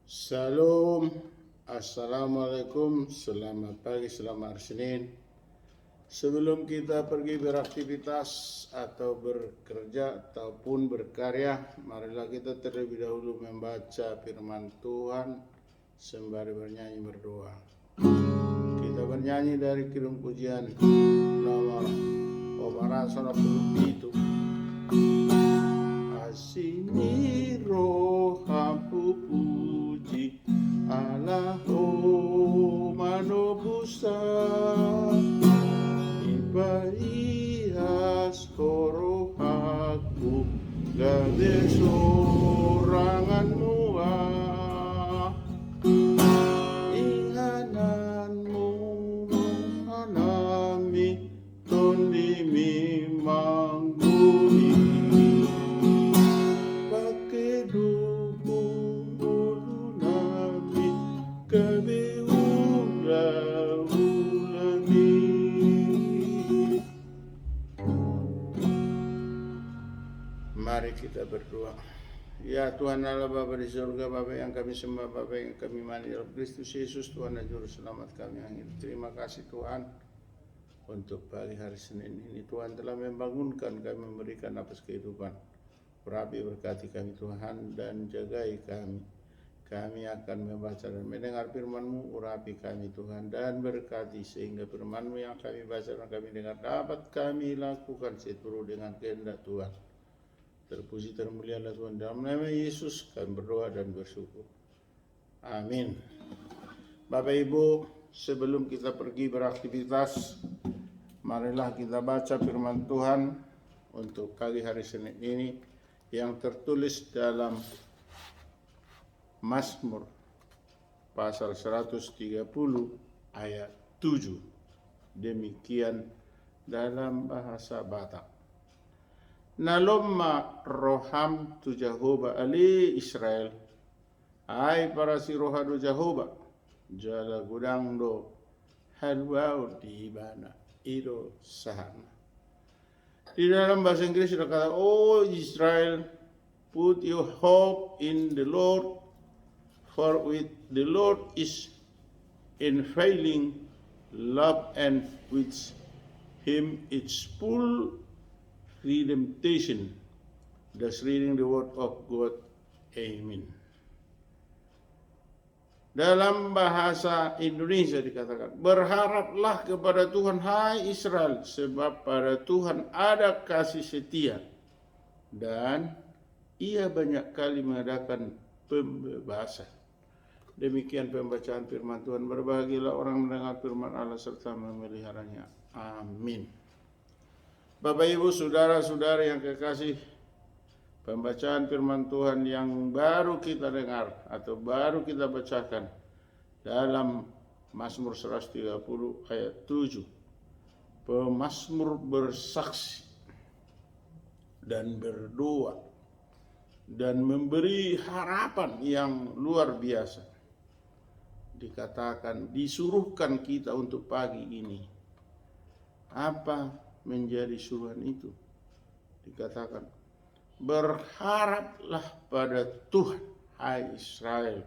Shalom, Assalamualaikum, selamat pagi, selamat hari Senin. Sebelum kita pergi beraktivitas atau bekerja ataupun berkarya, marilah kita terlebih dahulu membaca firman Tuhan sembari bernyanyi berdoa. Kita bernyanyi dari Kidung Pujian nomor 107. Asini roha puji Allah manobusa ibaihas korohaku gabe sorangan mua ihananmu hanami tondi mimang Mari kita berdoa. Ya Tuhan Allah Bapa di surga, Bapa yang kami sembah, Bapa yang kami mani dalam Kristus Yesus, Tuhan dan Juru Selamat kami yang hidup. Terima kasih Tuhan untuk pagi hari Senin ini. Tuhan telah membangunkan kami, memberikan nafas kehidupan. Urapi berkati kami Tuhan dan jagai kami. Kami akan membaca dan mendengar firman-Mu, urapi kami Tuhan dan berkati sehingga firman-Mu yang kami baca dan kami dengar dapat kami lakukan seturut dengan kehendak Tuhan. Terpuji termulialah Tuhan, dalam nama Yesus kami berdoa dan bersyukur. Amin. Bapak Ibu, sebelum kita pergi beraktivitas, marilah kita baca firman Tuhan untuk pagi hari Senin ini yang tertulis dalam Mazmur pasal 130 ayat 7. Demikian dalam bahasa Batak. Nalomma roham tu Jehovah ali Israel. Ai para si rohadu Jehovah. Jala gudang do halwau di bana iro sahana. Di dalam bahasa Inggris sudah kata, "Oh Israel, put your hope in the Lord, for with the Lord is unfailing love, and with Him it's full redemption." Thus reading the word of God. Amen. Dalam bahasa Indonesia dikatakan, berharaplah kepada Tuhan hai Israel, sebab pada Tuhan ada kasih setia dan Ia banyak kali mengadakan pembebasan. Demikian pembacaan firman Tuhan. Berbahagialah orang mendengar firman Allah serta memeliharanya. Amin. Bapak Ibu, saudara-saudara yang kekasih, pembacaan firman Tuhan yang baru kita dengar atau baru kita bacakan dalam Mazmur 130 ayat 7. Pemazmur bersaksi dan berdoa dan memberi harapan yang luar biasa. Dikatakan, disuruhkan kita untuk pagi ini. Apa menjadi suruhan itu? Dikatakan, berharaplah pada Tuhan hai Israel,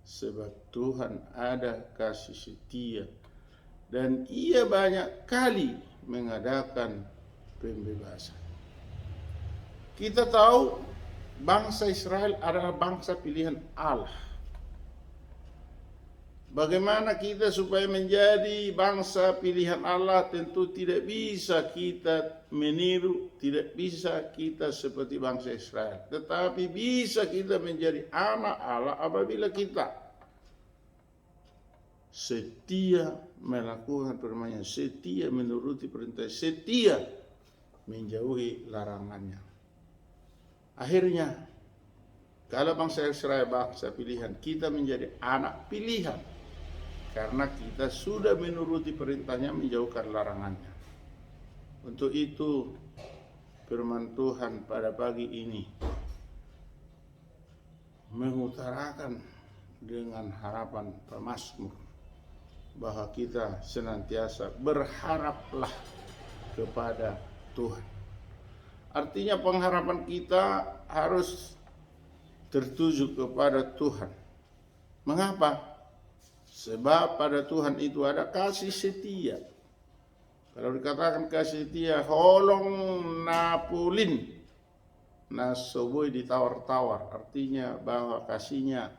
sebab Tuhan ada kasih setia dan Ia banyak kali mengadakan pembebasan. Kita tahu bangsa Israel adalah bangsa pilihan Allah. Bagaimana kita supaya menjadi bangsa pilihan Allah? Tentu tidak bisa kita meniru, tidak bisa kita seperti bangsa Israel. Tetapi bisa kita menjadi anak Allah apabila kita setia melakukan firman-Nya, setia menuruti perintah, setia menjauhi larangannya. Akhirnya, kalau bangsa Israel bangsa pilihan, kita menjadi anak pilihan. Karena kita sudah menuruti perintahnya, menjauhkan larangannya. Untuk itu firman Tuhan pada pagi ini mengutarakan dengan harapan pemazmur bahwa kita senantiasa berharaplah kepada Tuhan. Artinya pengharapan kita harus tertuju kepada Tuhan. Mengapa? Sebab pada Tuhan itu ada kasih setia. Kalau dikatakan kasih setia, holong napulin, nasoboi ditawar-tawar, artinya bahwa kasihnya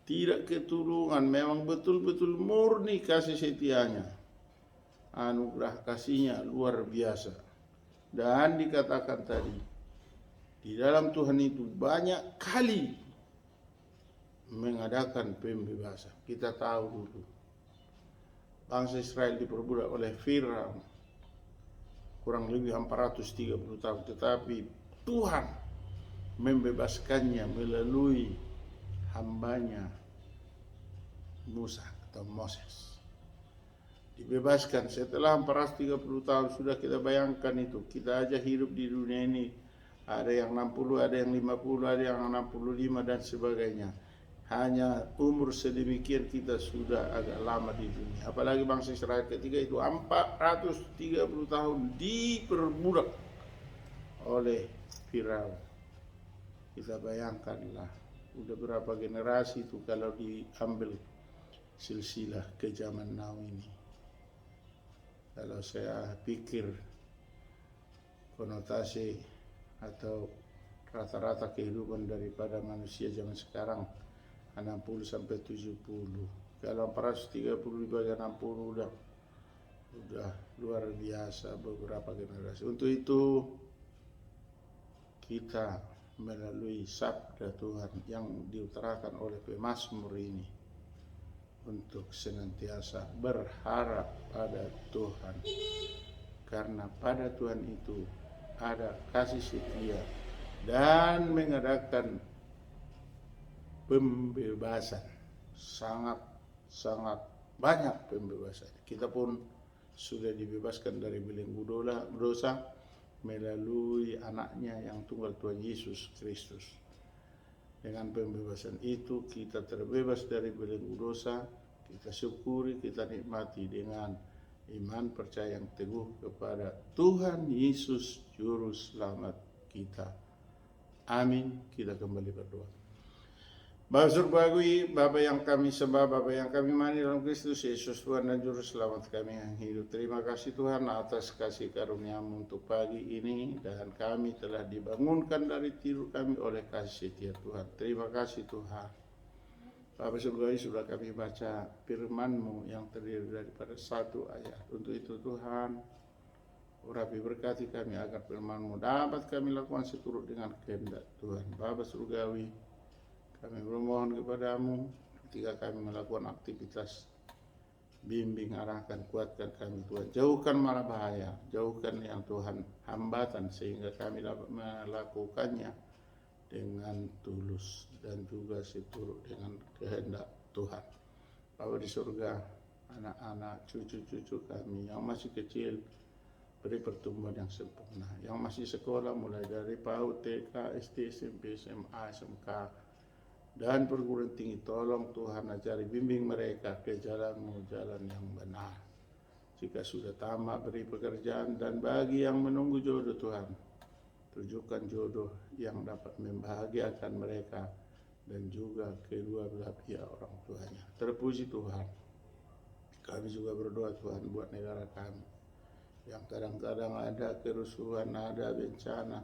tidak ketulungan, memang betul-betul murni kasih setianya. Anugerah kasihnya luar biasa. Dan dikatakan tadi, di dalam Tuhan itu banyak kali mengadakan pembebasan. Kita tahu dulu, bangsa Israel diperbudak oleh Firaun kurang lebih 430 tahun, tetapi Tuhan membebaskannya melalui hambanya Musa atau Moses. Dibebaskan setelah 430 tahun. Sudah kita bayangkan itu, kita aja hidup di dunia ini, ada yang 60, ada yang 50, ada yang 65 dan sebagainya. Hanya umur sedemikian kita sudah agak lama di dunia. Apalagi bangsa Israel ketika itu 430 tahun diperbudak oleh Firaun. Kita bayangkanlah, udah berapa generasi itu kalau diambil silsilah ke zaman now ini. Kalau saya pikir konotasi atau rata-rata kehidupan daripada manusia zaman sekarang 60 sampai 70. Kalau 430 dibagi 60 udah luar biasa beberapa generasi. Untuk itu kita melalui sabda Tuhan yang diutarakan oleh pemazmur ini untuk senantiasa berharap pada Tuhan, karena pada Tuhan itu ada kasih setia dan mengadakan pembebasan, sangat banyak pembebasan. Kita pun sudah dibebaskan dari belenggu dosa melalui anaknya yang tunggal, Tuhan Yesus Kristus. Dengan pembebasan itu kita terbebas dari belenggu dosa. Kita syukuri, kita nikmati dengan iman percaya yang teguh kepada Tuhan Yesus Juru Selamat kita. Amin. Kita kembali berdoa. Bapa surgawi, Bapa yang kami sembah, Bapa yang kami imani dalam Kristus Yesus, Tuhan dan Juru Selamat kami yang hidup. Terima kasih Tuhan atas kasih karunia-Mu untuk pagi ini, dan kami telah dibangunkan dari tidur kami oleh kasih setia Tuhan. Terima kasih Tuhan. Bapa surgawi, sudah kami baca firman-Mu yang terdiri daripada satu ayat. Untuk itu Tuhan, urapi berkati kami agar firman-Mu dapat kami lakukan seturut dengan kehendak Tuhan. Bapa surgawi, kami bermohon kepadamu ketika kami melakukan aktivitas, bimbing, arahkan, kuatkan kami Tuhan. Jauhkan mara bahaya, jauhkan yang Tuhan hambatan, sehingga kami dapat melakukannya dengan tulus dan juga seturut dengan kehendak Tuhan. Bapa di surga, anak-anak, cucu-cucu kami yang masih kecil, beri pertumbuhan yang sempurna. Yang masih sekolah mulai dari PAUD, TK, SD, SMP, SMA, SMK, dan perguruan tinggi, tolong Tuhan ajari, bimbing mereka ke jalan-Mu, jalan yang benar. Jika sudah tamat, beri pekerjaan, dan bagi yang menunggu jodoh Tuhan, tunjukkan jodoh yang dapat membahagiakan mereka dan juga kedua belah pihak orang tuanya. Terpuji Tuhan. Kami juga berdoa Tuhan buat negara kami yang kadang-kadang ada kerusuhan, ada bencana,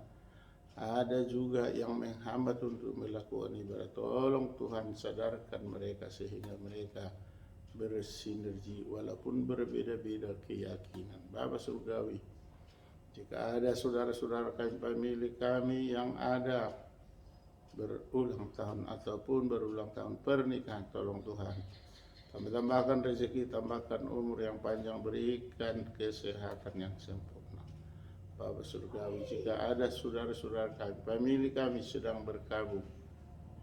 ada juga yang menghambat untuk melakukan ibadah. Tolong Tuhan sadarkan mereka sehingga mereka bersinergi walaupun berbeda-beda keyakinan. Bapa surgawi, jika ada saudara-saudara kami, pemilik kami yang ada berulang tahun ataupun berulang tahun pernikahan, tolong Tuhan kami tambahkan rezeki, tambahkan umur yang panjang, berikan kesehatan yang sempurna. Bapa surgawi, jika ada saudara-saudara kami, pemilik kami sedang berkabung,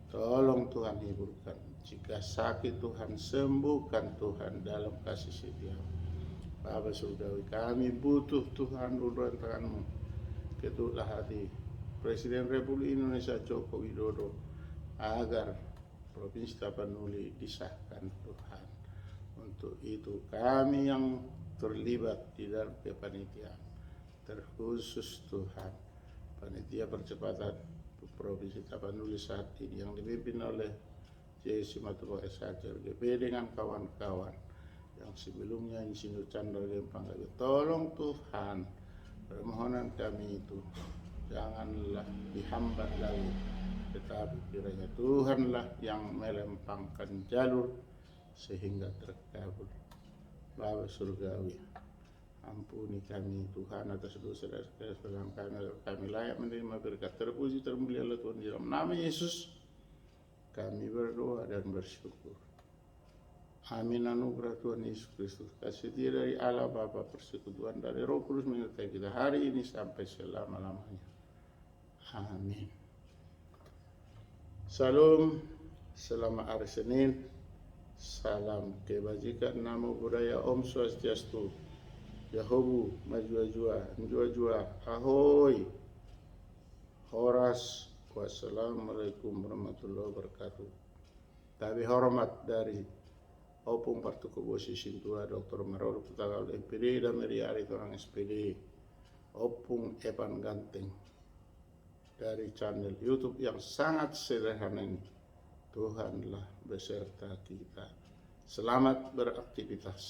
tolong Tuhan hiburkan. Jika sakit, Tuhan sembuhkan Tuhan dalam kasih setia. Bapa surgawi, kami butuh Tuhan uluran tangan-Mu. Ketuklah hati Presiden Republik Indonesia Joko Widodo agar Provinsi Tapanuli disahkan Tuhan. Untuk itu kami yang terlibat di dalam kepanitiaan, terkhusus Tuhan panitia percepatan Provinsi Tapanuli saat ini yang dipimpin oleh J.C. Matulo SHRGP dengan kawan-kawan yang sebelumnya Insinyur Chandra Gempang. Tolong Tuhan, permohonan kami itu janganlah dihambat lagi, tetapi kiranya Tuhanlah yang melempangkan jalur sehingga terkabul. Bapa Surgawi, ampuni kami Tuhan atas dosa dan kesalahan kami layak menerima berkat. Terpuji termulialah Tuhan di dalam nama Yesus kami berdoa dan bersyukur. Amin. Anugerah Tuhan Yesus Kristus, kasih setia dari Allah Bapa, persekutuan dari Roh Kudus menyertai kita hari ini sampai selama-lamanya. Amin. Salam, selamat hari Senin. Salam kebajikan, namo budaya, Om Swastiastu, Yahobu, Majua, Ahoy, Horas, wassalamualaikum warahmatullahi wabarakatuh. Tapi hormat dari Opung Partu Kubosi Sintua, Dr. Maroro Putagal MPD dan Meriari orang SPD, Opung Evan Ganteng dari channel YouTube yang sangat sederhana ini. Tuhanlah beserta kita. Selamat beraktivitas.